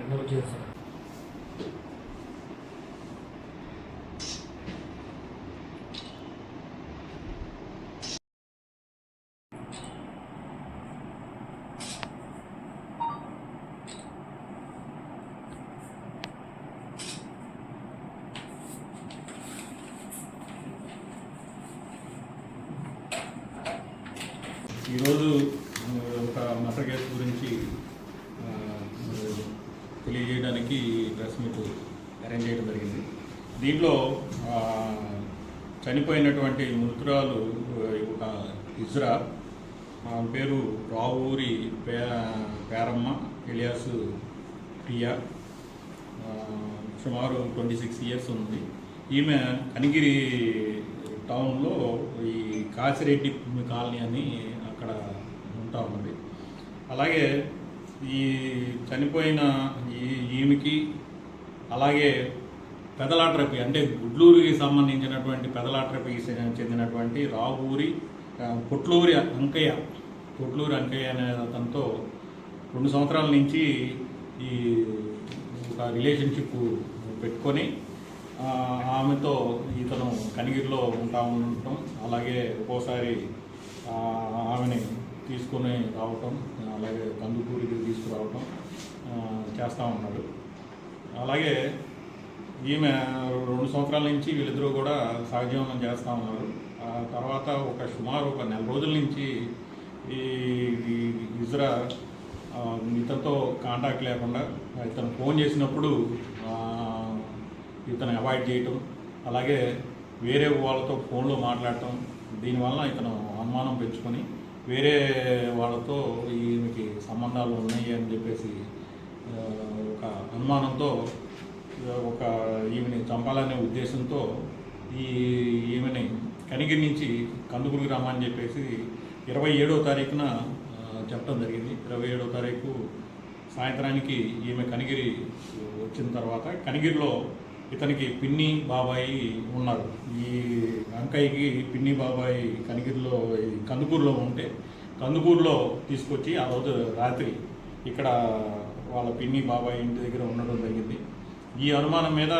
నమోదు చేశారు. ఈరోజు ఒక మర్డర్ కేసు గురించి తెలియజేయడానికి ప్రెస్ మీట్ అరేంజ్ చేయడం జరిగింది. దీంట్లో చనిపోయినటువంటి మృతురాలు ఒక ఇజ్రా, ఆమె పేరు రావూరి పేరమ్మ ఎలియాస్ ప్రియా, సుమారు 26 ఇయర్స్ ఉంది. ఈమె కనిగిరి టౌన్లో ఈ కాసిరెడ్డి కాలనీ అని అక్కడ ఉంటా ఉన్నది. అలాగే ఈ చనిపోయిన ఈమెకి అలాగే పెదలాట్రపి అంటే గుడ్లూరుకి సంబంధించినటువంటి పెదలాట్రపికి చెందినటువంటి రావూరి పొట్లూరి అంకయ్య అనే అతనితో 2 సంవత్సరాల నుంచి ఈ ఒక రిలేషన్షిప్ పెట్టుకొని ఆమెతో ఇతను కనిగిరిలో ఉండటం, అలాగే ఒక్కోసారి ఆమెని తీసుకొని రావటం, అలాగే కందుకూరికి తీసుకురావటం చేస్తూ ఉన్నాడు. అలాగే ఈమె 2 సంవత్సరాల నుంచి వీళ్ళిద్దరూ కూడా సహజీవనం చేస్తూ ఉన్నారు. ఆ తర్వాత సుమారు ఒక 4 రోజుల నుంచి ఈ ఇజ్రా ఇతనితో కాంటాక్ట్ లేకుండా ఇతను ఫోన్ చేసినప్పుడు ఇతను అవాయిడ్ చేయటం, అలాగే వేరే వాళ్ళతో ఫోన్లో మాట్లాడటం, దీనివల్ల ఇతను అనుమానం పెంచుకొని వేరే వాళ్ళతో ఈమెకి సంబంధాలు ఉన్నాయి అని చెప్పేసి ఒక అనుమానంతో ఈమెని చంపాలనే ఉద్దేశంతో ఈమెని కనిగిరి నుంచి కందుకూరికి రమ్మని చెప్పేసి 27వ తారీఖున చెప్పడం జరిగింది. 27వ తారీఖు సాయంత్రానికి ఈమె కనిగిరి వచ్చిన తర్వాత కనిగిరిలో ఇతనికి పిన్ని బాబాయి ఉన్నారు. ఈ అంకయ్యకి పిన్ని బాబాయి కనిగిరిలో కందుకూరులో ఉంటే కందుకూరులో తీసుకొచ్చి ఆ రోజు రాత్రి ఇక్కడ వాళ్ళ పిన్ని బాబాయి ఇంటి దగ్గర ఉండడం జరిగింది. ఈ అనుమానం మీద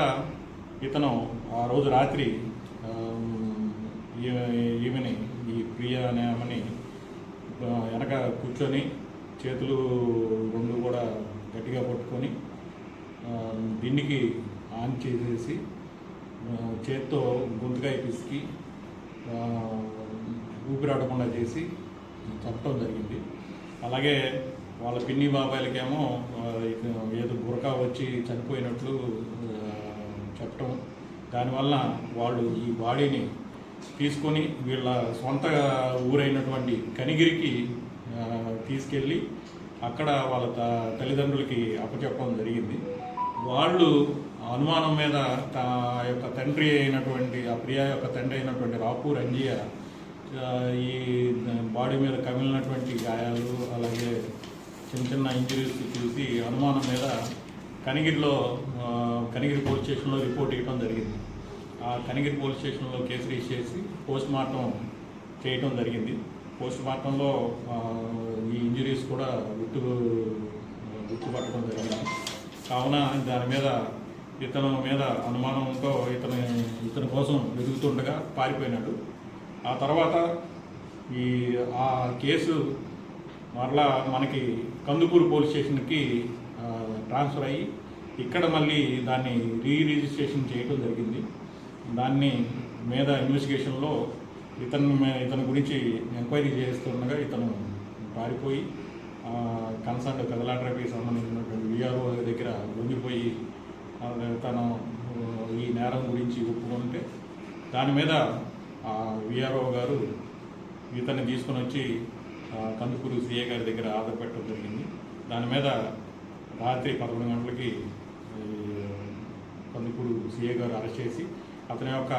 ఇతను ఆ రోజు రాత్రి ఈమెని ఈ ప్రియ అనే ఆమెని వెనక కూర్చొని చేతులు 2 కూడా గట్టిగా పట్టుకొని దిండికి ఆన్ చేసేసి చేత్తో గొంతుకాయ పిసికి ఊపిరాడకుండా చేసి చంపడం జరిగింది. అలాగే వాళ్ళ పిన్ని బాబాయిలకేమో ఏదో గురక వచ్చి చనిపోయినట్లు చెప్పటం, దానివల్ల వాళ్ళు ఈ బాడీని తీసుకొని వీళ్ళ సొంత ఊరైనటువంటి కనిగిరికి తీసుకెళ్ళి అక్కడ వాళ్ళ తల్లిదండ్రులకి అప్పచెప్పడం జరిగింది. వాళ్ళు అనుమానం మీద యొక్క తండ్రి అయినటువంటి ఆ ప్రియా యొక్క తండ్రి అయినటువంటి రాపూర్ అంజియ ఈ బాడీ మీద కమిలినటువంటి గాయాలు, అలాగే చిన్న ఇంజరీస్ చూసి అనుమానం మీద కనిగిరి పోలీస్ స్టేషన్లో రిపోర్ట్ ఇవ్వడం జరిగింది. ఆ కనిగిరి పోలీస్ స్టేషన్లో కేసు రిజిస్టర్ చేసి పోస్ట్ మార్టం చేయటం జరిగింది. పోస్ట్ మార్టంలో ఈ ఇంజరీస్ కూడా గుర్తుపట్టడం జరిగింది. కావున దాని మీద ఇతని మీద అనుమానంతో ఇతని కోసం వెతుకుతుండగా పారిపోయినాడు. ఆ తర్వాత ఆ కేసు మరలా మనకి కందుకూరు పోలీస్ స్టేషన్కి ట్రాన్స్ఫర్ అయ్యి ఇక్కడ మళ్ళీ దాన్ని రిజిస్ట్రేషన్ చేయడం జరిగింది. దాన్ని మీద ఇన్వెస్టిగేషన్లో ఇతని గురించి ఎంక్వైరీ చేస్తుండగా ఇతను పారిపోయి కన్సర్న్ పెదలాట్రపికి సంబంధించినటువంటి విఆర్ఓ దగ్గర లొంగిపోయి తను ఈ నేరం గురించి ఒప్పుకుంటే దాని మీద విఆర్ఓ గారు ఇతన్ని తీసుకొని వచ్చి కందుకూరు సిఏ గారి దగ్గర ఆధార పెట్టడం జరిగింది. దాని మీద రాత్రి 11 గంటలకి కందుకూరు సిఏ గారు అరెస్ట్ చేసి అతని యొక్క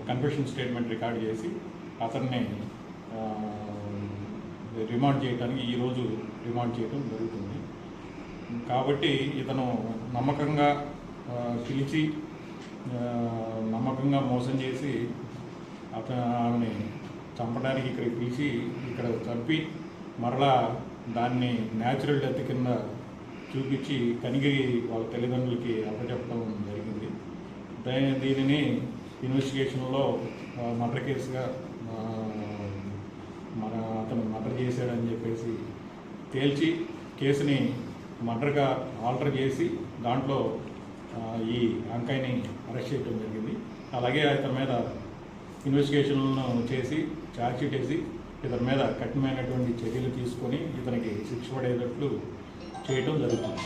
కన్ఫెషన్ స్టేట్మెంట్ రికార్డ్ చేసి అతన్ని రిమాండ్ చేయడానికి ఈరోజు రిమాండ్ చేయడం జరుగుతుంది. కాబట్టి ఇతను నమ్మకంగా పిలిచి నమ్మకంగా మోసం చేసి ఆమెని చంపడానికి ఇక్కడికి పిలిచి ఇక్కడ చంపి మరలా దాన్ని న్యాచురల్ డెత్ కింద చూపించి కనిగిరి వాళ్ళ తల్లిదండ్రులకి అప్పచెప్పడం జరిగింది. దీనిని ఇన్వెస్టిగేషన్లో మర్డర్ కేసుగా అతను మర్డర్ చేశాడని చెప్పేసి తేల్చి కేసుని మర్డర్గా ఆల్టర్ చేసి దాంట్లో ఈ అంకాయ్ని అరెస్ట్ చేయడం జరిగింది. అలాగే ఇతని మీద ఇన్వెస్టిగేషన్లను చేసి ఛార్జ్షీట్ వేసి ఇతని మీద కఠినమైనటువంటి చర్యలు తీసుకొని ఇతనికి శిక్ష పడేటట్లు చేయటం జరుగుతుంది.